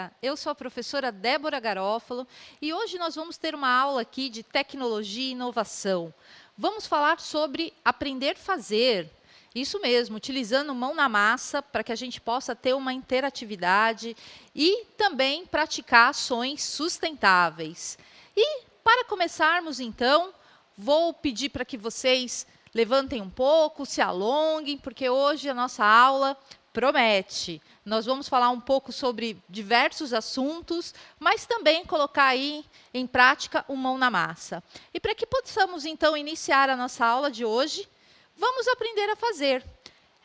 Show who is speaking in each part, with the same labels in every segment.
Speaker 1: dia, eu sou a professora Débora Garófalo e hoje nós vamos ter uma aula aqui de tecnologia e inovação. Vamos falar sobre aprender a fazer, isso mesmo, utilizando mão na massa para que a gente possa ter uma interatividade e também praticar ações sustentáveis. E para começarmos então, vou pedir para que vocês levantem um pouco, se alonguem, porque hoje a nossa aula promete. Nós vamos falar um pouco sobre diversos assuntos, mas também colocar aí em prática o mão na massa. E para que possamos, então, iniciar a nossa aula de hoje, vamos aprender a fazer.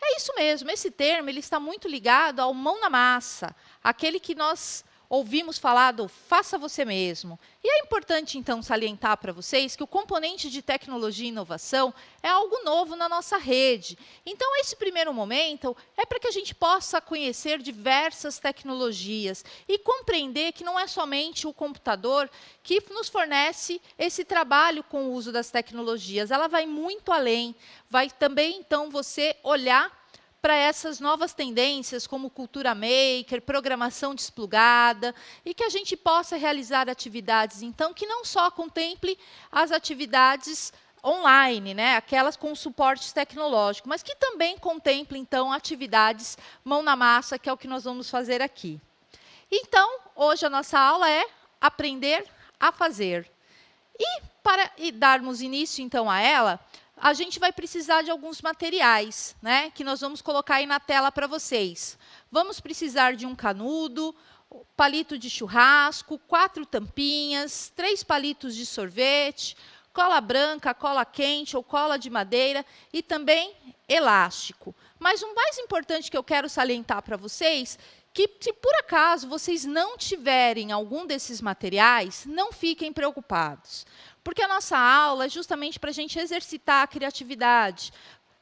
Speaker 1: É isso mesmo, esse termo ele está muito ligado ao mão na massa, aquele que nós ouvimos falar do faça você mesmo. E é importante, então, salientar para vocês que o componente de tecnologia e inovação é algo novo na nossa rede. Então, esse primeiro momento é para que a gente possa conhecer diversas tecnologias e compreender que não é somente o computador que nos fornece esse trabalho com o uso das tecnologias. Ela vai muito além. Vai também, então, você olhar para essas novas tendências, como cultura maker, programação desplugada, e que a gente possa realizar atividades, então, que não só contemple as atividades online, né, aquelas com suporte tecnológico, mas que também contemple, então, atividades mão na massa, que é o que nós vamos fazer aqui. Então, hoje a nossa aula é aprender a fazer. E para darmos início, então, a ela, a gente vai precisar de alguns materiais, né, que nós vamos colocar aí na tela para vocês. Vamos precisar de um canudo, palito de churrasco, 4 tampinhas, 3 palitos de sorvete, cola branca, cola quente ou cola de madeira e também elástico. Mas o mais importante que eu quero salientar para vocês que, se por acaso vocês não tiverem algum desses materiais, não fiquem preocupados. Porque a nossa aula é justamente para a gente exercitar a criatividade.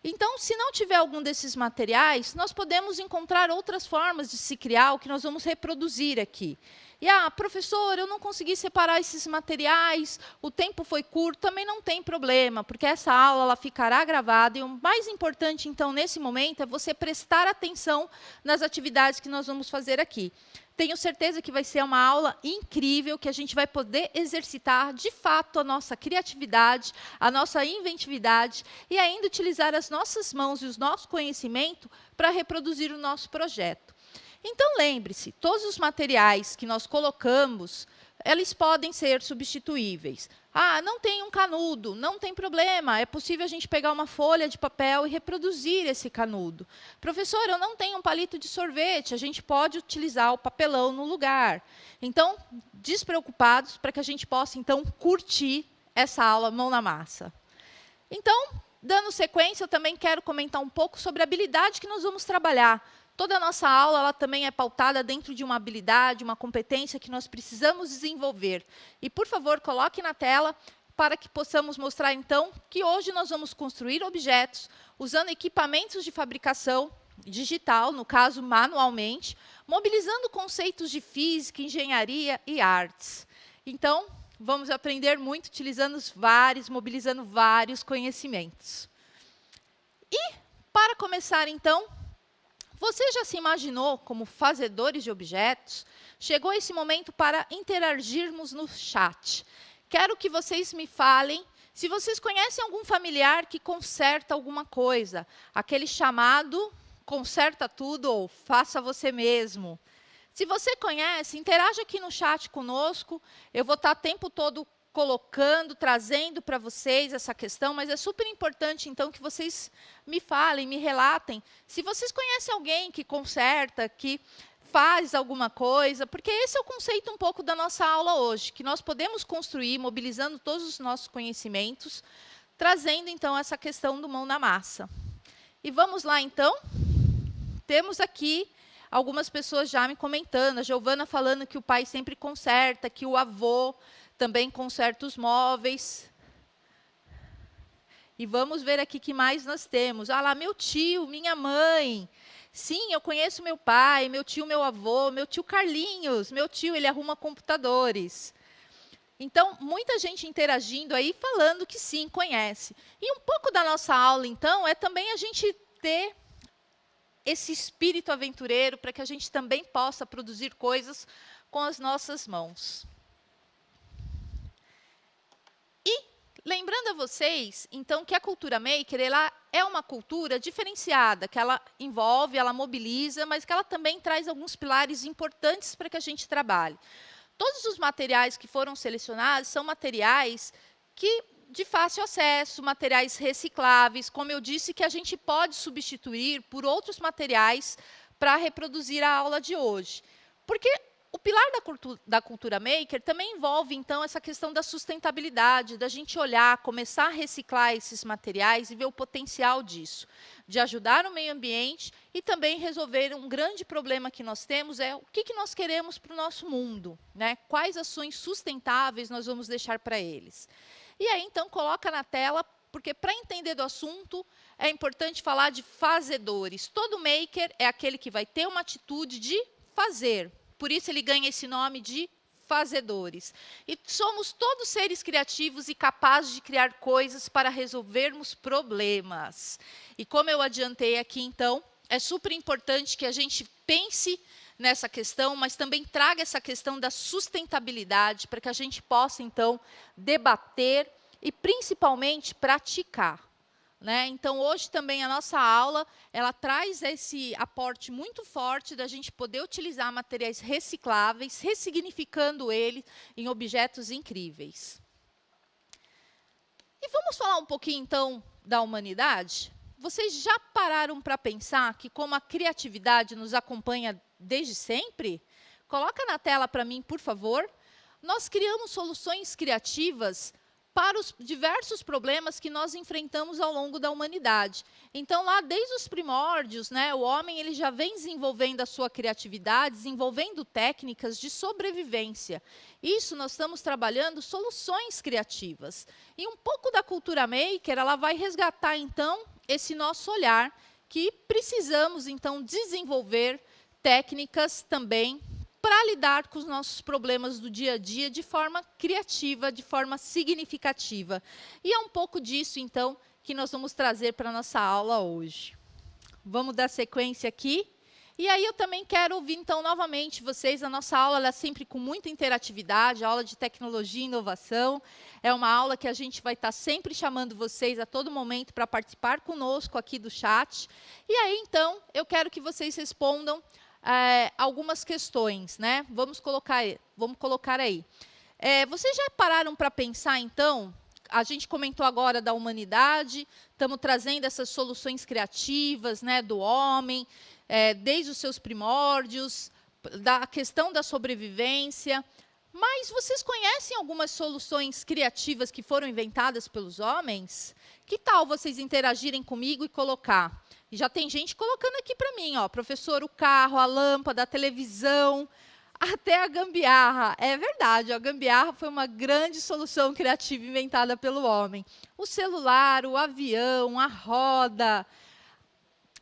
Speaker 1: Então, se não tiver algum desses materiais, nós podemos encontrar outras formas de se criar, o que nós vamos reproduzir aqui. E, professora, eu não consegui separar esses materiais, o tempo foi curto, também não tem problema, porque essa aula ela ficará gravada. E o mais importante, então, nesse momento, é você prestar atenção nas atividades que nós vamos fazer aqui. Tenho certeza que vai ser uma aula incrível, que a gente vai poder exercitar, de fato, a nossa criatividade, a nossa inventividade e ainda utilizar as nossas mãos e o nosso conhecimento para reproduzir o nosso projeto. Então, lembre-se, todos os materiais que nós colocamos, eles podem ser substituíveis. Não tem um canudo, não tem problema, é possível a gente pegar uma folha de papel e reproduzir esse canudo. Professor, eu não tenho um palito de sorvete, a gente pode utilizar o papelão no lugar. Então, despreocupados para que a gente possa, então, curtir essa aula mão na massa. Então, dando sequência, eu também quero comentar um pouco sobre a habilidade que nós vamos trabalhar. Toda a nossa aula ela também é pautada dentro de uma habilidade, uma competência que nós precisamos desenvolver. E, por favor, coloque na tela para que possamos mostrar, então, que hoje nós vamos construir objetos usando equipamentos de fabricação digital, no caso, manualmente, mobilizando conceitos de física, engenharia e artes. Então, vamos aprender muito utilizando mobilizando vários conhecimentos. E, para começar, então, você já se imaginou como fazedores de objetos? Chegou esse momento para interagirmos no chat. Quero que vocês me falem se vocês conhecem algum familiar que conserta alguma coisa. Aquele chamado conserta tudo ou faça você mesmo. Se você conhece, interaja aqui no chat conosco. Eu vou estar o tempo todo colocando, trazendo para vocês essa questão, mas é super importante, então, que vocês me falem, me relatem, se vocês conhecem alguém que conserta, que faz alguma coisa, porque esse é o conceito um pouco da nossa aula hoje, que nós podemos construir, mobilizando todos os nossos conhecimentos, trazendo, então, essa questão do mão na massa. E vamos lá, então. Temos aqui algumas pessoas já me comentando, a Giovana falando que o pai sempre conserta, que o avô também conserta os móveis. E vamos ver aqui o que mais nós temos. Lá, meu tio, minha mãe. Sim, eu conheço meu pai, meu tio, meu avô, meu tio Carlinhos. Meu tio, ele arruma computadores. Então, muita gente interagindo aí, falando que sim, conhece. E um pouco da nossa aula, então, é também a gente ter esse espírito aventureiro para que a gente também possa produzir coisas com as nossas mãos. Lembrando a vocês, então, que a cultura maker ela é uma cultura diferenciada, que ela envolve, ela mobiliza, mas que ela também traz alguns pilares importantes para que a gente trabalhe. Todos os materiais que foram selecionados são materiais de fácil acesso, materiais recicláveis, como eu disse, que a gente pode substituir por outros materiais para reproduzir a aula de hoje. Porque o pilar da cultura maker também envolve, então, essa questão da sustentabilidade, da gente olhar, começar a reciclar esses materiais e ver o potencial disso, de ajudar o meio ambiente e também resolver um grande problema que nós temos, é o que nós queremos para o nosso mundo, né? Quais ações sustentáveis nós vamos deixar para eles. E aí, então, coloca na tela, porque para entender do assunto, é importante falar de fazedores. Todo maker é aquele que vai ter uma atitude de fazer. Por isso ele ganha esse nome de fazedores. E somos todos seres criativos e capazes de criar coisas para resolvermos problemas. E como eu adiantei aqui, então, é super importante que a gente pense nessa questão, mas também traga essa questão da sustentabilidade para que a gente possa, então, debater e, principalmente, praticar. Né? Então, hoje também a nossa aula, ela traz esse aporte muito forte da gente poder utilizar materiais recicláveis, ressignificando eles em objetos incríveis. E vamos falar um pouquinho, então, da humanidade? Vocês já pararam para pensar que como a criatividade nos acompanha desde sempre? Coloca na tela para mim, por favor. Nós criamos soluções criativas para os diversos problemas que nós enfrentamos ao longo da humanidade. Então, lá desde os primórdios, né, o homem ele já vem desenvolvendo a sua criatividade, desenvolvendo técnicas de sobrevivência. Isso nós estamos trabalhando soluções criativas. E um pouco da cultura maker, ela vai resgatar, então, esse nosso olhar, que precisamos, então, desenvolver técnicas também para lidar com os nossos problemas do dia a dia de forma criativa, de forma significativa. E é um pouco disso, então, que nós vamos trazer para a nossa aula hoje. Vamos dar sequência aqui. E aí eu também quero ouvir, então, novamente vocês. A nossa aula ela é sempre com muita interatividade, aula de tecnologia e inovação. É uma aula que a gente vai estar sempre chamando vocês a todo momento para participar conosco aqui do chat. E aí, então, eu quero que vocês respondam algumas questões, né? Vamos colocar aí. Vocês já pararam para pensar, então? A gente comentou agora da humanidade, estamos trazendo essas soluções criativas, né, do homem, desde os seus primórdios, da questão da sobrevivência. Mas vocês conhecem algumas soluções criativas que foram inventadas pelos homens? Que tal vocês interagirem comigo e colocar? E já tem gente colocando aqui para mim, ó, professor, o carro, a lâmpada, a televisão, até a gambiarra. É verdade, a gambiarra foi uma grande solução criativa inventada pelo homem. O celular, o avião, a roda.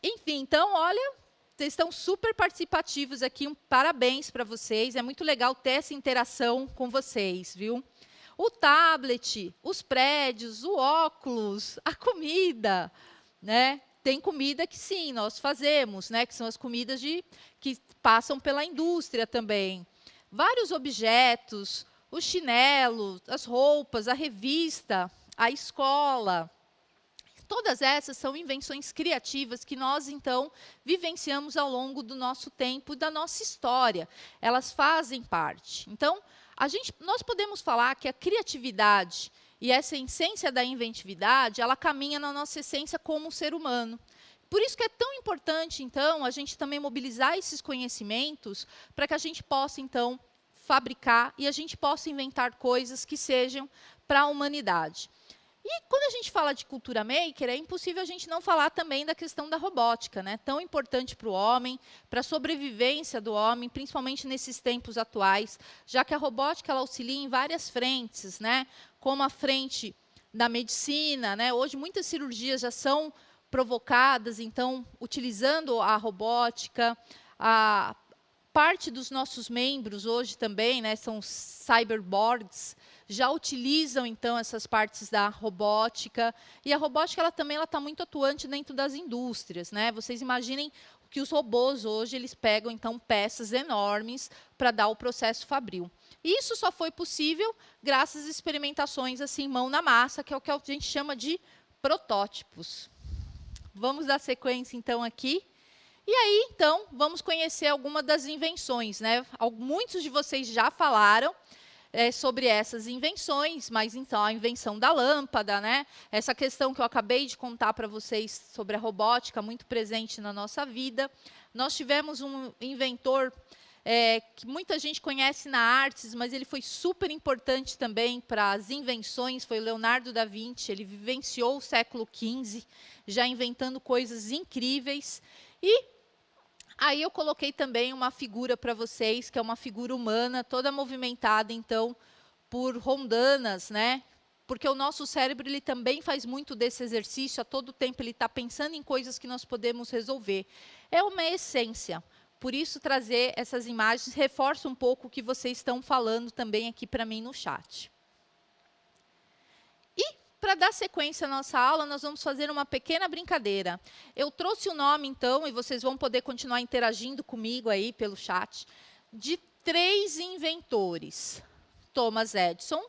Speaker 1: Enfim, então, olha, vocês estão super participativos aqui. Parabéns para vocês. É muito legal ter essa interação com vocês, viu? O tablet, os prédios, o óculos, a comida, né? Tem comida que sim, nós fazemos, né? Que são as comidas que passam pela indústria também. Vários objetos, o chinelo, as roupas, a revista, a escola. Todas essas são invenções criativas que nós, então, vivenciamos ao longo do nosso tempo e da nossa história. Elas fazem parte. Então, nós podemos falar que a criatividade e essa essência da inventividade, ela caminha na nossa essência como ser humano. Por isso que é tão importante, então, a gente também mobilizar esses conhecimentos para que a gente possa, então, fabricar e a gente possa inventar coisas que sejam para a humanidade. E quando a gente fala de cultura maker, é impossível a gente não falar também da questão da robótica, né? Tão importante para o homem, para a sobrevivência do homem, principalmente nesses tempos atuais, já que a robótica ela auxilia em várias frentes, né? Como a frente da medicina, né? Hoje muitas cirurgias já são provocadas, então, utilizando a robótica. A parte dos nossos membros hoje também, né, são cyberborgs, já utilizam, então, essas partes da robótica. E a robótica ela também está muito atuante dentro das indústrias. Né? Vocês imaginem que os robôs hoje eles pegam então peças enormes para dar o processo fabril. Isso só foi possível graças às experimentações assim mão na massa, que é o que a gente chama de protótipos. Vamos dar sequência então aqui. E aí, então, vamos conhecer algumas das invenções, né? Muitos de vocês já falaram sobre essas invenções, mas então a invenção da lâmpada, né? Essa questão que eu acabei de contar para vocês sobre a robótica, muito presente na nossa vida. Nós tivemos um inventor que muita gente conhece na artes, mas ele foi super importante também para as invenções, foi o Leonardo da Vinci. Ele vivenciou o século XV, já inventando coisas incríveis. E aí eu coloquei também uma figura para vocês, que é uma figura humana, toda movimentada, então, por rondanas, né? Porque o nosso cérebro ele também faz muito desse exercício, a todo tempo ele está pensando em coisas que nós podemos resolver. É uma essência. Por isso, trazer essas imagens reforça um pouco o que vocês estão falando também aqui para mim no chat. Para dar sequência à nossa aula, nós vamos fazer uma pequena brincadeira. Eu trouxe o nome, então, e vocês vão poder continuar interagindo comigo aí pelo chat, de 3 inventores. Thomas Edison,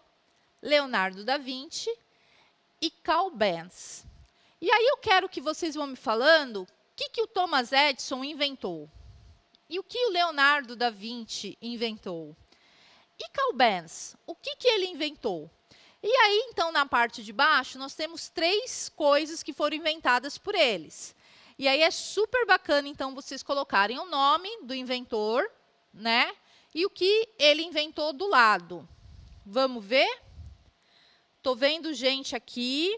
Speaker 1: Leonardo da Vinci e Carl Benz. E aí eu quero que vocês vão me falando o que o Thomas Edison inventou. E o que o Leonardo da Vinci inventou. E Carl Benz, o que ele inventou? E aí, então, na parte de baixo, nós temos 3 coisas que foram inventadas por eles. E aí é super bacana, então, vocês colocarem o nome do inventor, né? E o que ele inventou do lado. Vamos ver? Estou vendo gente aqui.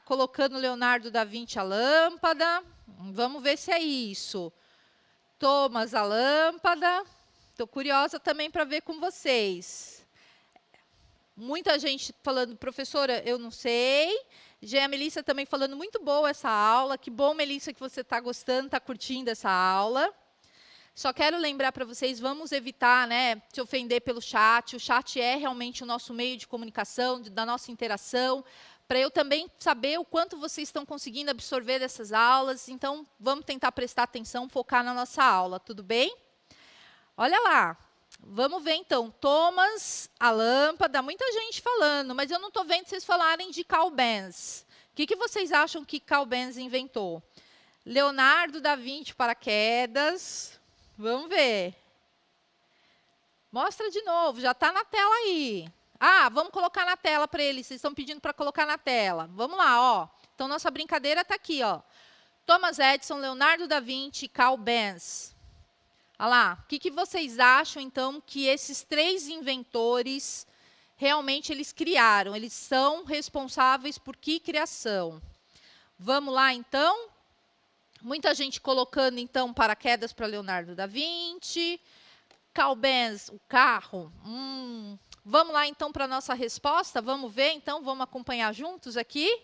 Speaker 1: Colocando Leonardo da Vinci a lâmpada. Vamos ver se é isso. Thomas a lâmpada. Estou curiosa também para ver com vocês. Muita gente falando, professora, eu não sei. Já a Melissa também falando, muito boa essa aula. Que bom, Melissa, que você está gostando, está curtindo essa aula. Só quero lembrar para vocês, vamos evitar, né, se ofender pelo chat. O chat é realmente o nosso meio de comunicação, da nossa interação, para eu também saber o quanto vocês estão conseguindo absorver dessas aulas. Então, vamos tentar prestar atenção, focar na nossa aula, tudo bem? Olha lá. Vamos ver, então, Thomas, a lâmpada, muita gente falando, mas eu não estou vendo vocês falarem de Carl Benz. O que vocês acham que Carl Benz inventou? Leonardo da Vinci, paraquedas. Vamos ver. Mostra de novo, já está na tela aí. Vamos colocar na tela para eles, vocês estão pedindo para colocar na tela. Vamos lá, ó. Então, nossa brincadeira está aqui, ó. Thomas Edison, Leonardo da Vinci, Carl Benz. Olha lá, o que vocês acham, então, que esses 3 inventores, realmente, eles criaram? Eles são responsáveis por que criação? Vamos lá, então? Muita gente colocando, então, paraquedas para Leonardo da Vinci. Carl Benz, o carro. Vamos lá, então, para a nossa resposta? Vamos ver, então? Vamos acompanhar juntos aqui?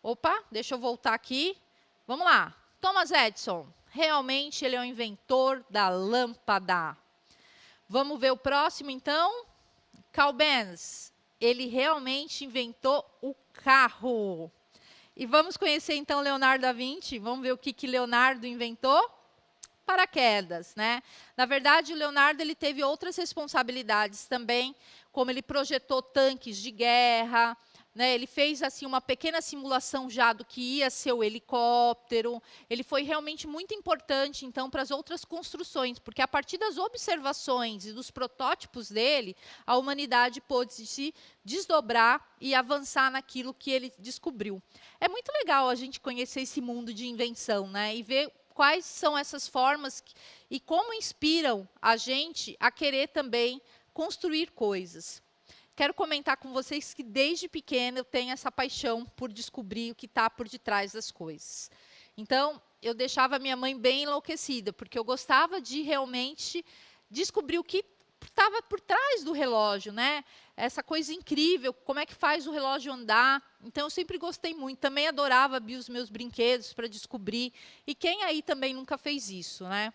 Speaker 1: Opa, deixa eu voltar aqui. Vamos lá. Thomas Edison. Realmente, ele é o inventor da lâmpada. Vamos ver o próximo, então? Carl Benz. Ele realmente inventou o carro. E vamos conhecer, então, Leonardo da Vinci. Vamos ver o que Leonardo inventou? Paraquedas, né? Na verdade, o Leonardo ele teve outras responsabilidades também, como ele projetou tanques de guerra, né? Ele fez assim uma pequena simulação já do que ia ser o helicóptero. Ele foi realmente muito importante, então, para as outras construções, porque a partir das observações e dos protótipos dele, a humanidade pôde se desdobrar e avançar naquilo que ele descobriu. É muito legal a gente conhecer esse mundo de invenção, né? E ver quais são essas formas e como inspiram a gente a querer também construir coisas. Quero comentar com vocês que desde pequena eu tenho essa paixão por descobrir o que está por detrás das coisas. Então, eu deixava minha mãe bem enlouquecida, porque eu gostava de realmente descobrir o que estava por trás do relógio, né? Essa coisa incrível, como é que faz o relógio andar. Então, eu sempre gostei muito. Também adorava abrir os meus brinquedos para descobrir. E quem aí também nunca fez isso, né?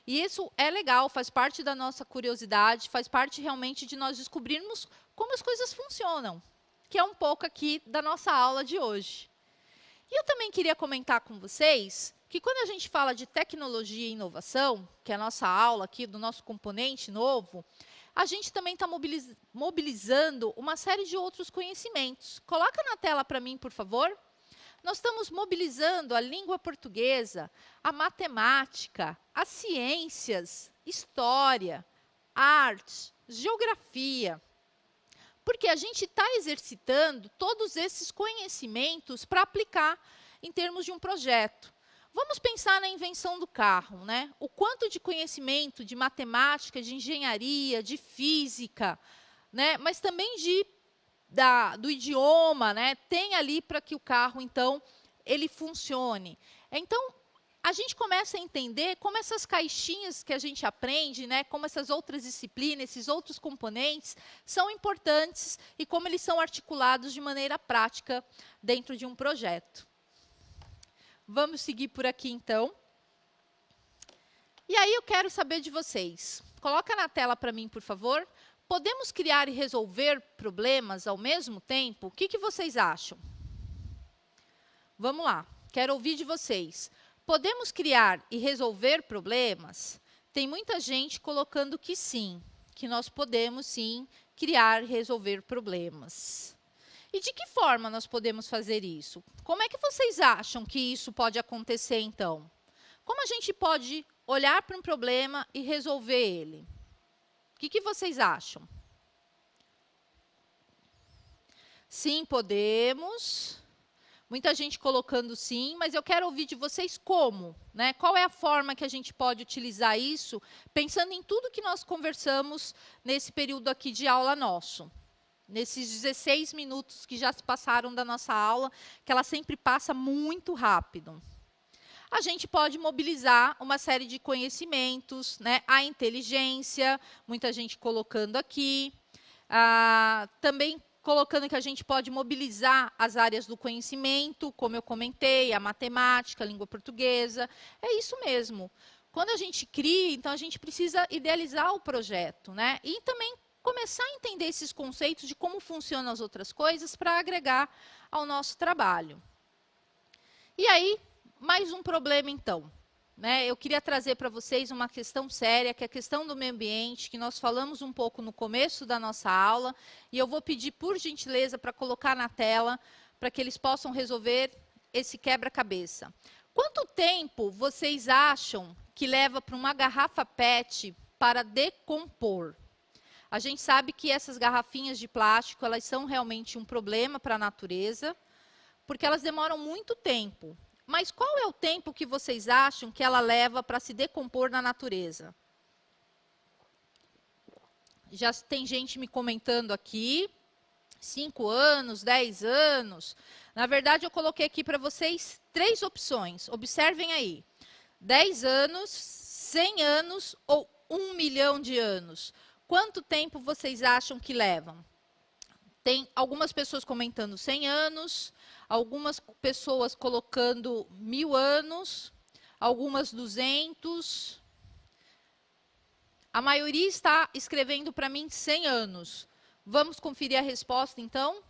Speaker 1: E isso é legal, faz parte da nossa curiosidade, faz parte realmente de nós descobrirmos como as coisas funcionam, que é um pouco aqui da nossa aula de hoje. E eu também queria comentar com vocês que quando a gente fala de tecnologia e inovação, que é a nossa aula aqui do nosso componente novo, a gente também está mobilizando uma série de outros conhecimentos. Coloca na tela para mim, por favor. Nós estamos mobilizando a língua portuguesa, a matemática, as ciências, história, arte, geografia. Porque a gente está exercitando todos esses conhecimentos para aplicar em termos de um projeto. Vamos pensar na invenção do carro, né? O quanto de conhecimento de matemática, de engenharia, de física, né? Mas também do idioma, né? Tem ali para que o carro, então, ele funcione. Então, a gente começa a entender como essas caixinhas que a gente aprende, né, como essas outras disciplinas, esses outros componentes, são importantes e como eles são articulados de maneira prática dentro de um projeto. Vamos seguir por aqui, então. E aí eu quero saber de vocês. Coloca na tela para mim, por favor. Podemos criar e resolver problemas ao mesmo tempo? O que vocês acham? Vamos lá, quero ouvir de vocês. Podemos criar e resolver problemas? Tem muita gente colocando que sim, que nós podemos sim criar e resolver problemas. E de que forma nós podemos fazer isso? Como é que vocês acham que isso pode acontecer, então? Como a gente pode olhar para um problema e resolver ele? O que vocês acham? Sim, podemos. Muita gente colocando sim, mas eu quero ouvir de vocês como, né? Qual é a forma que a gente pode utilizar isso, pensando em tudo que nós conversamos nesse período aqui de aula nosso. Nesses 16 minutos que já se passaram da nossa aula, que ela sempre passa muito rápido. A gente pode mobilizar uma série de conhecimentos, né? A inteligência, muita gente colocando aqui. Também colocando que a gente pode mobilizar as áreas do conhecimento, como eu comentei, a matemática, a língua portuguesa. É isso mesmo. Quando a gente cria, então a gente precisa idealizar o projeto, né? E também começar a entender esses conceitos de como funcionam as outras coisas para agregar ao nosso trabalho. E aí, mais um problema, então. Né? Eu queria trazer para vocês uma questão séria, que é a questão do meio ambiente, que nós falamos um pouco no começo da nossa aula, e eu vou pedir, por gentileza, para colocar na tela, para que eles possam resolver esse quebra-cabeça. Quanto tempo vocês acham que leva para uma garrafa PET para decompor? A gente sabe que essas garrafinhas de plástico, elas são realmente um problema para a natureza, porque elas demoram muito tempo. Mas qual é o tempo que vocês acham que ela leva para se decompor na natureza? Já tem gente me comentando aqui, 5 anos, 10 anos. Na verdade, eu coloquei aqui para vocês 3 opções. Observem aí. 10 anos, 100 anos ou 1 milhão de anos. Quanto tempo vocês acham que levam? Tem algumas pessoas comentando 100 anos, algumas pessoas colocando 1000 anos, algumas 200. A maioria está escrevendo para mim 100 anos. Vamos conferir a resposta, então?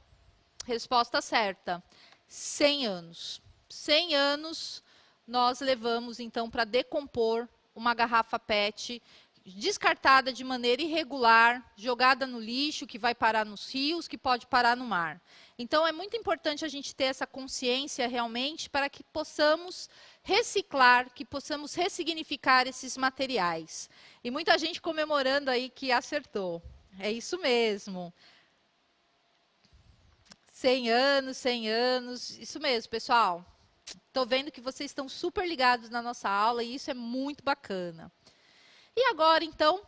Speaker 1: Resposta certa, 100 anos. 100 anos nós levamos, então, para decompor uma garrafa PET descartada de maneira irregular, jogada no lixo, que vai parar nos rios, que pode parar no mar. Então, é muito importante a gente ter essa consciência realmente para que possamos reciclar, que possamos ressignificar esses materiais. E muita gente comemorando aí que acertou. É isso mesmo. 100 anos, 100 anos. Isso mesmo, pessoal. Estou vendo que vocês estão super ligados na nossa aula e isso é muito bacana. E agora, então,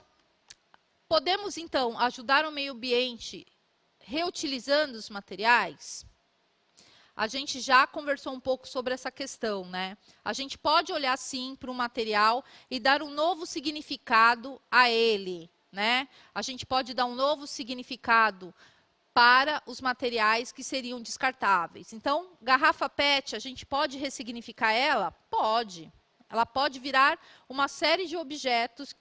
Speaker 1: podemos, então, ajudar o meio ambiente reutilizando os materiais? A gente já conversou um pouco sobre essa questão, né? A gente pode olhar, sim, para um material e dar um novo significado a ele, né? A gente pode dar um novo significado para os materiais que seriam descartáveis. Então, garrafa PET, a gente pode ressignificar ela? Pode. Ela pode virar uma série de objetos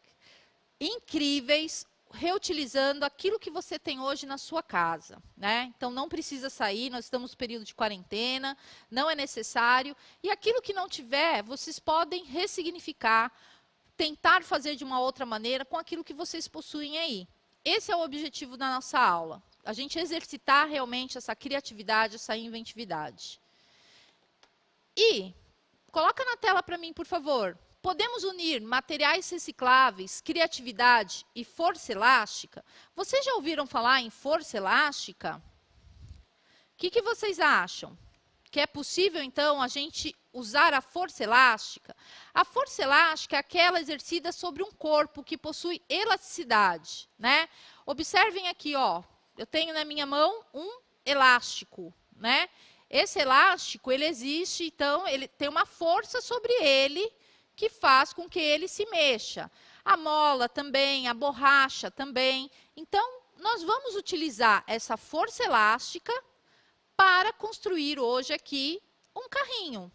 Speaker 1: incríveis, reutilizando aquilo que você tem hoje na sua casa, né? Então não precisa sair, nós estamos no período de quarentena, não é necessário. E aquilo que não tiver, vocês podem ressignificar, tentar fazer de uma outra maneira com aquilo que vocês possuem aí. Esse é o objetivo da nossa aula. A gente exercitar realmente essa criatividade, essa inventividade. E coloca na tela para mim, por favor. Podemos unir materiais recicláveis, criatividade e força elástica? Vocês já ouviram falar em força elástica? O que vocês acham? Que é possível, então, a gente usar a força elástica? A força elástica é aquela exercida sobre um corpo que possui elasticidade, né? Observem aqui, ó, eu tenho na minha mão um elástico, né? Esse elástico, ele existe, então, ele tem uma força sobre ele que faz com que ele se mexa. A mola também, a borracha também. Então, nós vamos utilizar essa força elástica para construir hoje aqui um carrinho.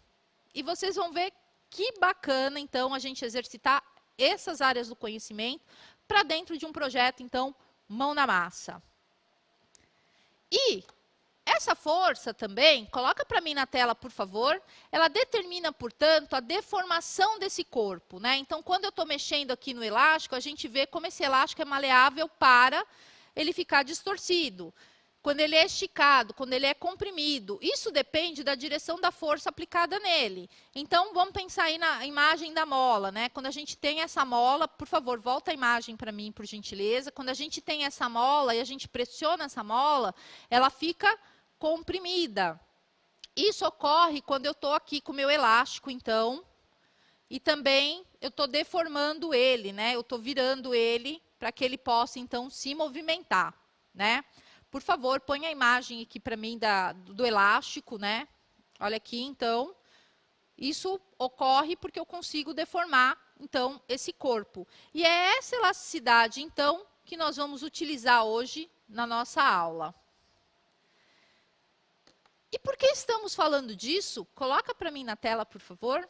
Speaker 1: E vocês vão ver que bacana, então, a gente exercitar essas áreas do conhecimento para dentro de um projeto, então, mão na massa. E essa força também, coloca para mim na tela, por favor, ela determina, portanto, a deformação desse corpo, né? Então, quando eu estou mexendo aqui no elástico, a gente vê como esse elástico é maleável para ele ficar distorcido. Quando ele é esticado, quando ele é comprimido, isso depende da direção da força aplicada nele. Então, vamos pensar aí na imagem da mola, né? Quando a gente tem essa mola, por favor, volta a imagem para mim, por gentileza. Quando a gente tem essa mola e a gente pressiona essa mola, ela fica comprimida. Isso ocorre quando eu estou aqui com o meu elástico, então, e também eu estou deformando ele, né? Eu estou virando ele para que ele possa, então, se movimentar, né? Por favor, põe a imagem aqui para mim do elástico, né? Olha aqui, então, isso ocorre porque eu consigo deformar, então, esse corpo. E é essa elasticidade, então, que nós vamos utilizar hoje na nossa aula. E por que estamos falando disso? Coloca para mim na tela, por favor.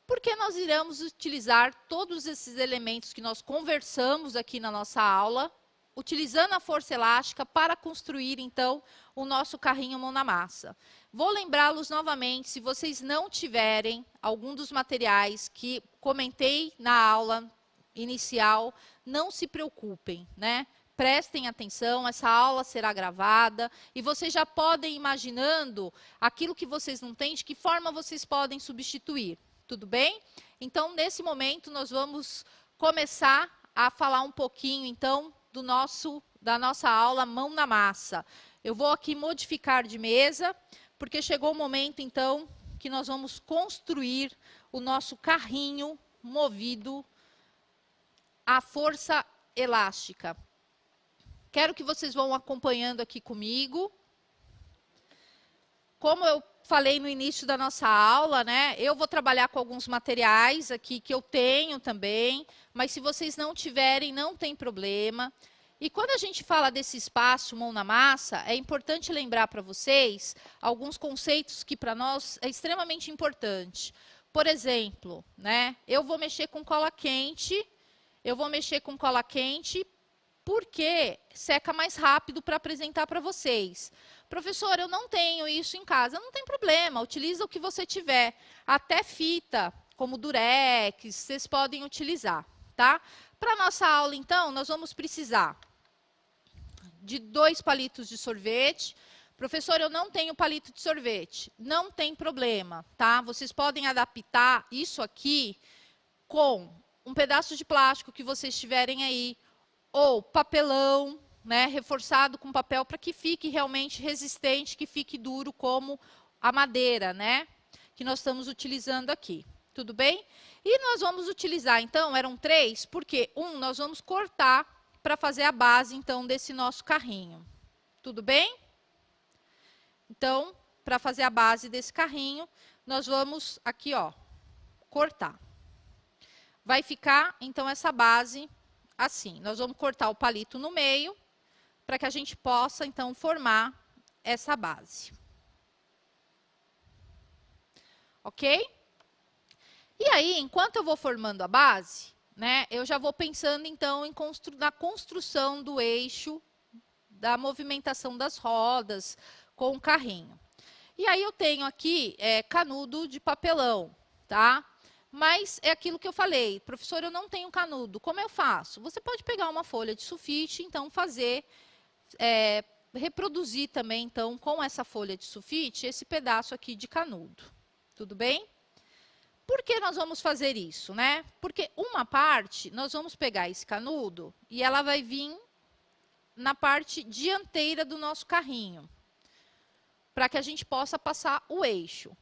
Speaker 1: Porque nós iremos utilizar todos esses elementos que nós conversamos aqui na nossa aula, utilizando a força elástica para construir, então, o nosso carrinho mão na massa. Vou lembrá-los novamente, se vocês não tiverem algum dos materiais que comentei na aula inicial, não se preocupem, né? Prestem atenção, essa aula será gravada e vocês já podem ir imaginando aquilo que vocês não têm, de que forma vocês podem substituir. Tudo bem? Então, nesse momento, nós vamos começar a falar um pouquinho, então, da nossa aula mão na massa. Eu vou aqui modificar de mesa, porque chegou o momento, então, que nós vamos construir o nosso carrinho movido à força elástica. Quero que vocês vão acompanhando aqui comigo. Como eu falei no início da nossa aula, né? Eu vou trabalhar com alguns materiais aqui que eu tenho também, mas se vocês não tiverem, não tem problema. E quando a gente fala desse espaço mão na massa, é importante lembrar para vocês alguns conceitos que para nós é extremamente importante. Por exemplo, né? Eu vou mexer com cola quente, porque seca mais rápido para apresentar para vocês. Professor, eu não tenho isso em casa. Não tem problema, utiliza o que você tiver. Até fita, como durex, vocês podem utilizar, tá? Para a nossa aula, então, nós vamos precisar de 2 palitos de sorvete. Professor, eu não tenho palito de sorvete. Não tem problema, tá? Vocês podem adaptar isso aqui com um pedaço de plástico que vocês tiverem aí, ou papelão, né, reforçado com papel para que fique realmente resistente, que fique duro como a madeira, né, que nós estamos utilizando aqui. Tudo bem? E nós vamos utilizar, então, eram 3, porque nós vamos cortar para fazer a base, então, desse nosso carrinho. Tudo bem? Então, para fazer a base desse carrinho, nós vamos aqui, ó, cortar. Vai ficar, então, essa base assim. Nós vamos cortar o palito no meio, para que a gente possa, então, formar essa base. Ok? E aí, enquanto eu vou formando a base, né, eu já vou pensando, então, na construção do eixo, da movimentação das rodas com o carrinho. E aí eu tenho aqui canudo de papelão, tá? Mas é aquilo que eu falei, professor, eu não tenho canudo, como eu faço? Você pode pegar uma folha de sulfite, então reproduzir também, então, com essa folha de sulfite, esse pedaço aqui de canudo. Tudo bem? Por que nós vamos fazer isso, né? Porque uma parte, nós vamos pegar esse canudo e ela vai vir na parte dianteira do nosso carrinho, para que a gente possa passar o eixo.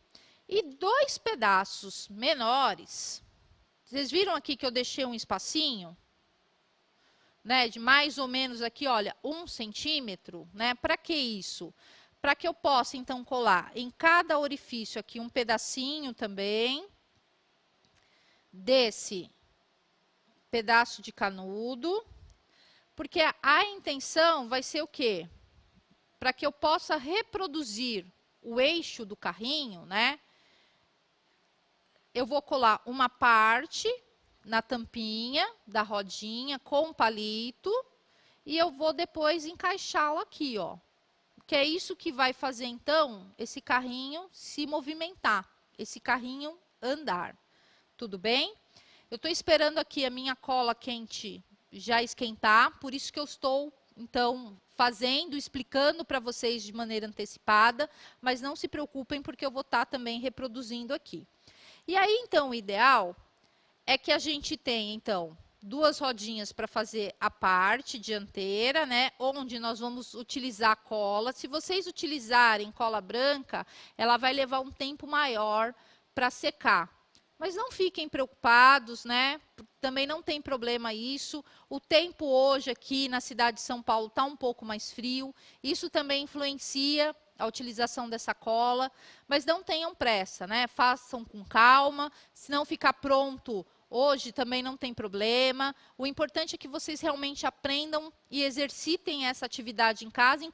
Speaker 1: E dois pedaços menores, vocês viram aqui que eu deixei um espacinho, né, de mais ou menos aqui, olha, 1 centímetro, né? Para que isso? Para que eu possa, então, colar em cada orifício aqui um pedacinho também desse pedaço de canudo, porque a intenção vai ser o quê? Para que eu possa reproduzir o eixo do carrinho, né? Eu vou colar uma parte na tampinha da rodinha com palito e eu vou depois encaixá-lo aqui, ó. Que é isso que vai fazer, então, esse carrinho se movimentar, esse carrinho andar. Tudo bem? Eu estou esperando aqui a minha cola quente já esquentar, por isso que eu estou, então, fazendo, explicando para vocês de maneira antecipada, mas não se preocupem porque eu vou estar também reproduzindo aqui. E aí, então, o ideal é que a gente tenha, então, duas rodinhas para fazer a parte dianteira, né? Onde nós vamos utilizar cola. Se vocês utilizarem cola branca, ela vai levar um tempo maior para secar. Mas não fiquem preocupados, né? Também não tem problema isso. O tempo hoje aqui na cidade de São Paulo está um pouco mais frio. Isso também influencia a utilização dessa cola. Mas não tenham pressa, né? Façam com calma. Se não ficar pronto hoje, também não tem problema. O importante é que vocês realmente aprendam e exercitem essa atividade em casa,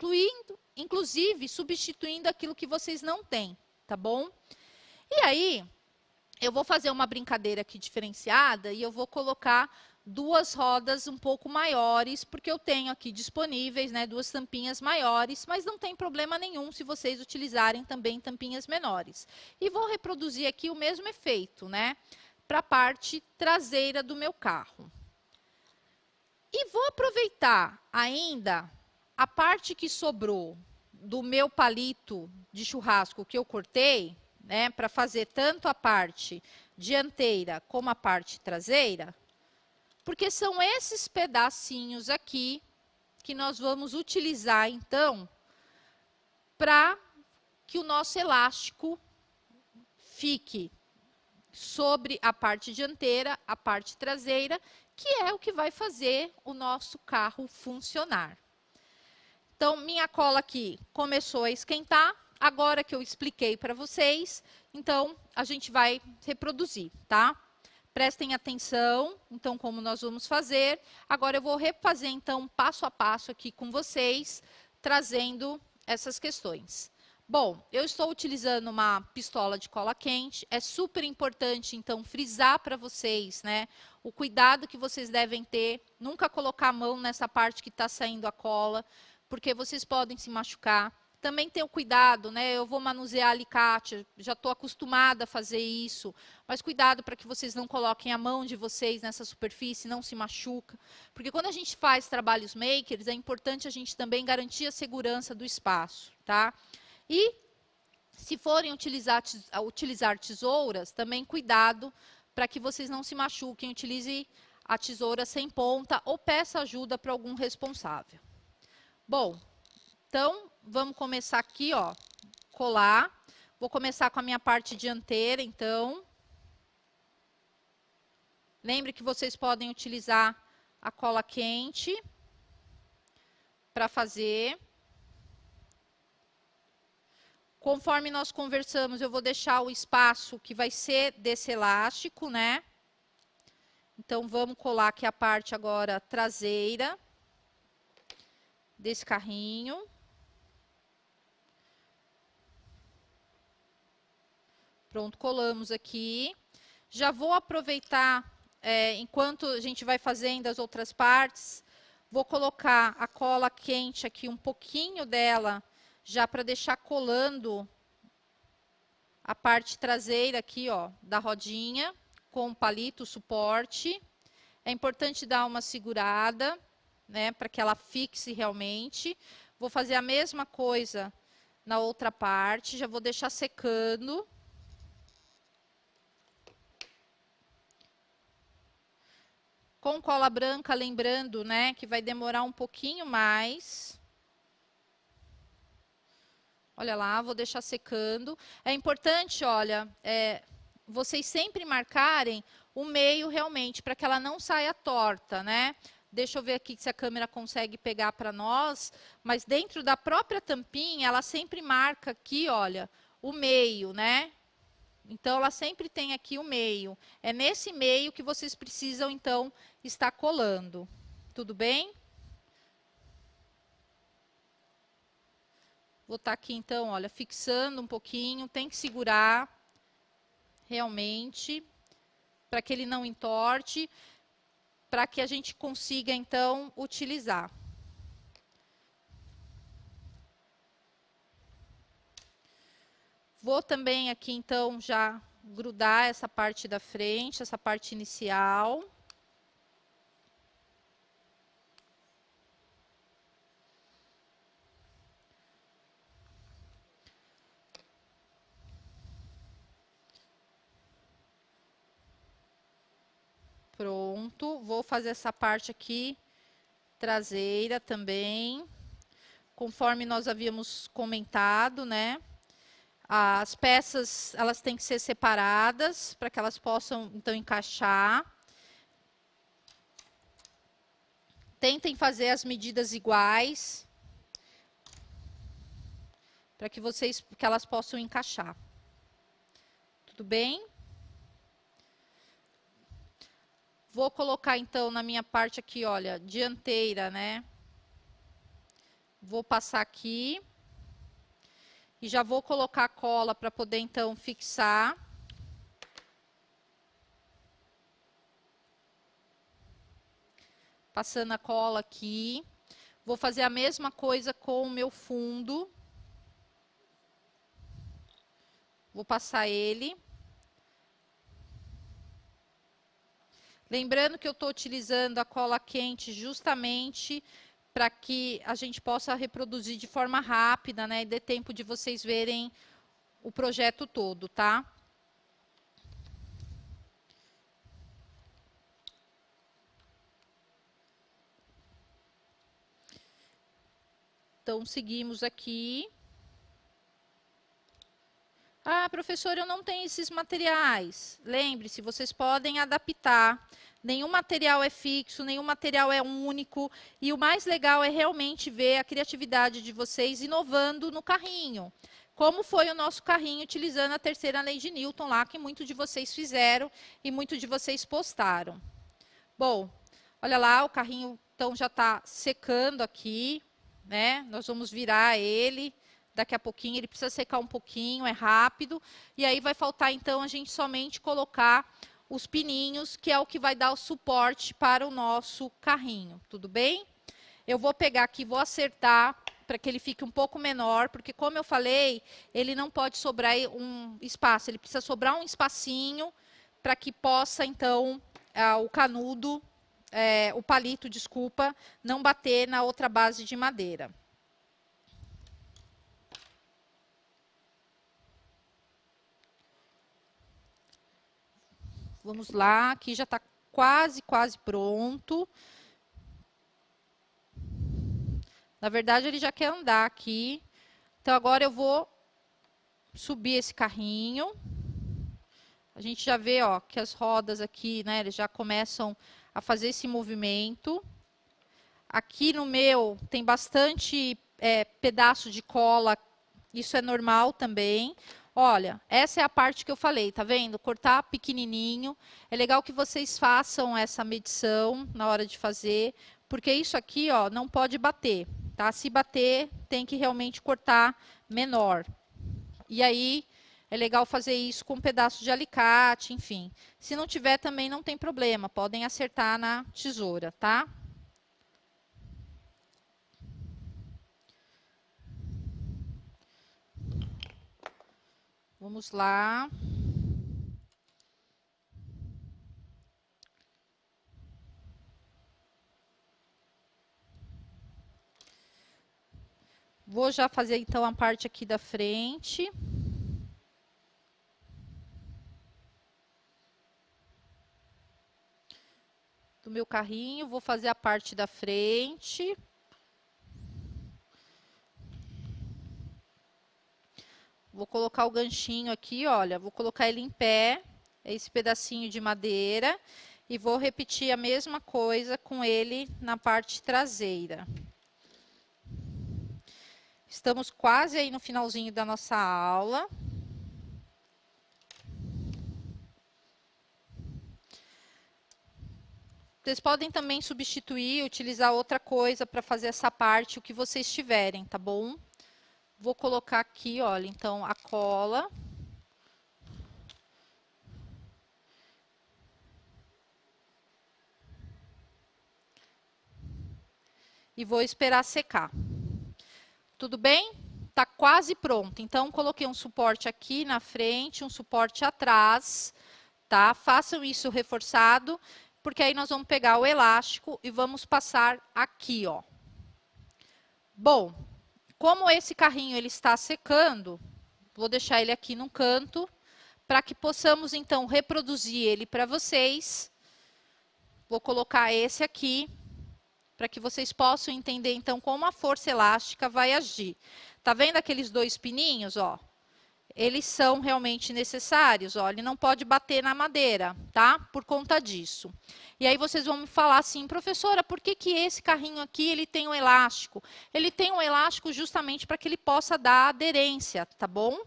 Speaker 1: inclusive substituindo aquilo que vocês não têm, tá bom? E aí, eu vou fazer uma brincadeira aqui diferenciada e eu vou colocar duas rodas um pouco maiores, porque eu tenho aqui disponíveis, né, duas tampinhas maiores, mas não tem problema nenhum se vocês utilizarem também tampinhas menores. E vou reproduzir aqui o mesmo efeito, né, para a parte traseira do meu carro. E vou aproveitar ainda a parte que sobrou do meu palito de churrasco que eu cortei, né, para fazer tanto a parte dianteira como a parte traseira, porque são esses pedacinhos aqui que nós vamos utilizar, então, para que o nosso elástico fique sobre a parte dianteira, a parte traseira, que é o que vai fazer o nosso carro funcionar. Então, minha cola aqui começou a esquentar. Agora que eu expliquei para vocês, então, a gente vai reproduzir, tá? Prestem atenção, então, como nós vamos fazer. Agora, eu vou refazer, então, passo a passo aqui com vocês, trazendo essas questões. Bom, eu estou utilizando uma pistola de cola quente. É super importante, então, frisar para vocês, né, o cuidado que vocês devem ter. Nunca colocar a mão nessa parte que está saindo a cola, porque vocês podem se machucar. Também ter o cuidado, né? Eu vou manusear alicate, já estou acostumada a fazer isso, mas cuidado para que vocês não coloquem a mão de vocês nessa superfície, não se machuca. Porque quando a gente faz trabalhos makers, é importante a gente também garantir a segurança do espaço, tá? E se forem utilizar tesouras, também cuidado para que vocês não se machuquem, utilize a tesoura sem ponta ou peça ajuda para algum responsável. Bom, então, vamos começar aqui, ó, colar. Vou começar com a minha parte dianteira, então. Lembre que vocês podem utilizar a cola quente para fazer. Conforme nós conversamos, eu vou deixar o espaço que vai ser desse elástico, né? Então, vamos colar aqui a parte agora traseira desse carrinho. Pronto, colamos aqui. Já vou aproveitar enquanto a gente vai fazendo as outras partes, vou colocar a cola quente aqui, um pouquinho dela, já para deixar colando a parte traseira aqui, ó, da rodinha, com o palito, o suporte. É importante dar uma segurada, né, para que ela fixe realmente. Vou fazer a mesma coisa na outra parte, já vou deixar secando. Com cola branca, lembrando, né, que vai demorar um pouquinho mais. Olha lá, vou deixar secando. É importante, olha, vocês sempre marcarem o meio realmente, para que ela não saia torta, né? Deixa eu ver aqui se a câmera consegue pegar para nós, mas dentro da própria tampinha, ela sempre marca aqui, olha, o meio, né? Então, ela sempre tem aqui o meio. É nesse meio que vocês precisam, então, estar colando. Tudo bem? Vou estar aqui, então, olha, fixando um pouquinho. Tem que segurar, realmente, para que ele não entorte, para que a gente consiga, então, utilizar. Vou também aqui, então, já grudar essa parte da frente, essa parte inicial. Pronto, vou fazer essa parte aqui traseira também, conforme nós havíamos comentado, né? As peças, elas têm que ser separadas para que elas possam, então, encaixar. Tentem fazer as medidas iguais para que elas possam encaixar. Tudo bem? Vou colocar, então, na minha parte aqui, olha, dianteira, né? Vou passar aqui. E já vou colocar a cola para poder, então, fixar. Passando a cola aqui. Vou fazer a mesma coisa com o meu fundo. Vou passar ele. Lembrando que eu estou utilizando a cola quente justamente para que a gente possa reproduzir de forma rápida, né? E dê tempo de vocês verem o projeto todo, tá? Então, seguimos aqui. Ah, professor, eu não tenho esses materiais. Lembre-se, vocês podem adaptar. Nenhum material é fixo, nenhum material é único. E o mais legal é realmente ver a criatividade de vocês inovando no carrinho. Como foi o nosso carrinho utilizando a terceira lei de Newton lá, que muitos de vocês fizeram e muitos de vocês postaram. Bom, olha lá, o carrinho então já está secando aqui, né? Nós vamos virar ele daqui a pouquinho, ele precisa secar um pouquinho, é rápido. E aí vai faltar, então, a gente somente colocar os pininhos, que é o que vai dar o suporte para o nosso carrinho, tudo bem? Eu vou pegar aqui, vou acertar para que ele fique um pouco menor, porque como eu falei, ele não pode sobrar um espaço, ele precisa sobrar um espacinho para que possa, então, o canudo, o palito, desculpa, não bater na outra base de madeira. Vamos lá, aqui já está quase pronto. Na verdade, ele já quer andar aqui. Então, agora eu vou subir esse carrinho. A gente já vê, ó, que as rodas aqui, né, eles já começam a fazer esse movimento. Aqui no meu tem bastante pedaço de cola, isso é normal também. Olha, essa é a parte que eu falei, tá vendo? Cortar pequenininho. É legal que vocês façam essa medição na hora de fazer, porque isso aqui, ó, não pode bater, tá? Se bater, tem que realmente cortar menor. E aí, é legal fazer isso com um pedaço de alicate, enfim. Se não tiver também não tem problema, podem acertar na tesoura, tá? Vamos lá. Vou já fazer então a parte aqui da frente. Do meu carrinho, vou fazer a parte da frente. Vou colocar o ganchinho aqui, olha, vou colocar ele em pé, esse pedacinho de madeira, e vou repetir a mesma coisa com ele na parte traseira. Estamos quase aí no finalzinho da nossa aula. Vocês podem também substituir, utilizar outra coisa para fazer essa parte, o que vocês tiverem, tá bom? Vou colocar aqui, olha, então, a cola. E vou esperar secar. Tudo bem? Tá quase pronto. Então, coloquei um suporte aqui na frente, um suporte atrás, tá? Façam isso reforçado, porque aí nós vamos pegar o elástico e vamos passar aqui, ó. Bom, como esse carrinho ele está secando, vou deixar ele aqui no canto, para que possamos, então, reproduzir ele para vocês. Vou colocar esse aqui, para que vocês possam entender, então, como a força elástica vai agir. Tá vendo aqueles dois pininhos, ó? Eles são realmente necessários, ó. Ele não pode bater na madeira, tá? Por conta disso. E aí vocês vão me falar assim, professora, por que que esse carrinho aqui, ele tem um elástico? Ele tem um elástico justamente para que ele possa dar aderência, tá bom?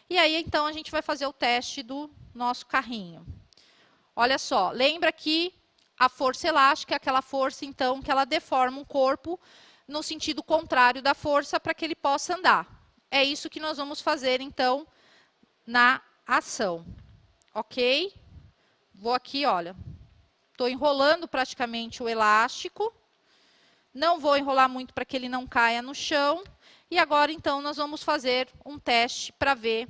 Speaker 1: E aí, então, a gente vai fazer o teste do nosso carrinho. Olha só, lembra que a força elástica é aquela força, então, que ela deforma um corpo no sentido contrário da força para que ele possa andar. É isso que nós vamos fazer, então, na ação. Ok? Vou aqui, olha. Estou enrolando praticamente o elástico. Não vou enrolar muito para que ele não caia no chão. E agora, então, nós vamos fazer um teste para ver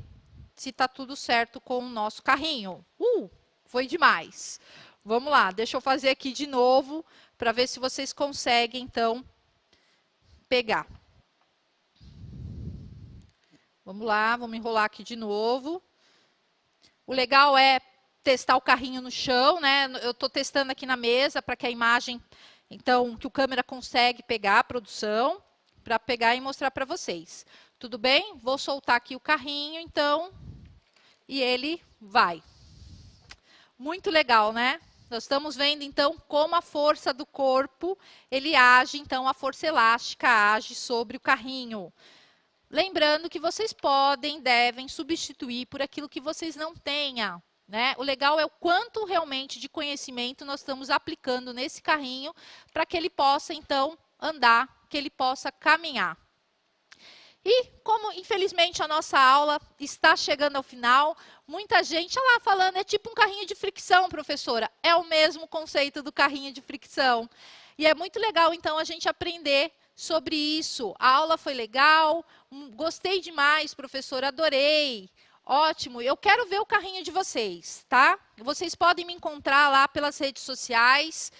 Speaker 1: se está tudo certo com o nosso carrinho. Foi demais. Vamos lá, deixa eu fazer aqui de novo para ver se vocês conseguem, então, pegar. Vamos lá, vamos enrolar aqui de novo. O legal é testar o carrinho no chão, né? Eu estou testando aqui na mesa para que a imagem, então, que o câmera consegue pegar a produção, para pegar e mostrar para vocês. Tudo bem? Vou soltar aqui o carrinho, então, e ele vai. Muito legal, né? Nós estamos vendo, então, como a força do corpo, ele age, então, a força elástica age sobre o carrinho. Lembrando que vocês podem, devem substituir por aquilo que vocês não tenham, né? O legal é o quanto realmente de conhecimento nós estamos aplicando nesse carrinho para que ele possa, então, andar, que ele possa caminhar. E como, infelizmente, a nossa aula está chegando ao final, muita gente lá falando, é tipo um carrinho de fricção, professora. É o mesmo conceito do carrinho de fricção. E é muito legal, então, a gente aprender sobre isso. A aula foi legal, gostei demais, professora, adorei. Ótimo, eu quero ver o carrinho de vocês, tá? Vocês podem me encontrar lá pelas redes sociais.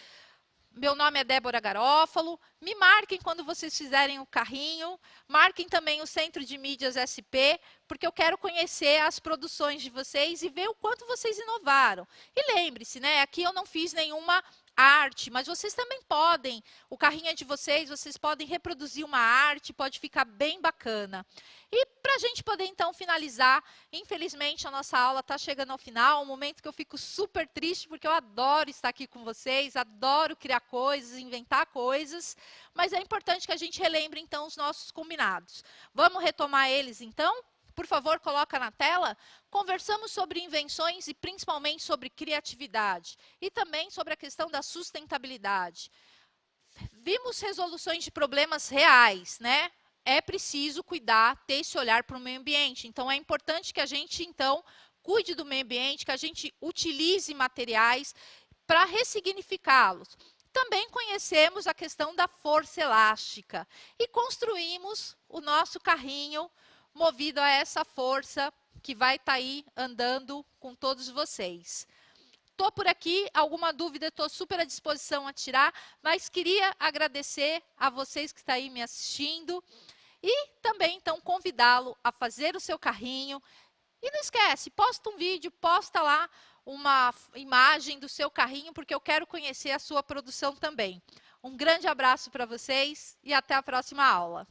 Speaker 1: Meu nome é Débora Garófalo. Me marquem quando vocês fizerem o carrinho. Marquem também o Centro de Mídias SP, porque eu quero conhecer as produções de vocês e ver o quanto vocês inovaram. E lembre-se, né? Aqui eu não fiz nenhuma arte, mas vocês também podem. O carrinho é de vocês, vocês podem reproduzir uma arte, pode ficar bem bacana. E para a gente poder, então, finalizar, infelizmente, a nossa aula está chegando ao final, um momento que eu fico super triste, porque eu adoro estar aqui com vocês, adoro criar coisas, inventar coisas, mas é importante que a gente relembre, então, os nossos combinados. Vamos retomar eles, então? Por favor, coloca na tela. Conversamos sobre invenções e principalmente sobre criatividade e também sobre a questão da sustentabilidade. Vimos resoluções de problemas reais, né? é preciso cuidar, ter esse olhar para o meio ambiente. Então, é importante que a gente, então, cuide do meio ambiente, que a gente utilize materiais para ressignificá-los. Também conhecemos a questão da força elástica e construímos o nosso carrinho movido a essa força que vai estar aí andando com todos vocês. Estou por aqui, alguma dúvida estou super à disposição a tirar, mas queria agradecer a vocês que estão aí me assistindo e também, então, convidá-lo a fazer o seu carrinho. E não esquece, posta um vídeo, posta lá uma imagem do seu carrinho, porque eu quero conhecer a sua produção também. Um grande abraço para vocês e até a próxima aula.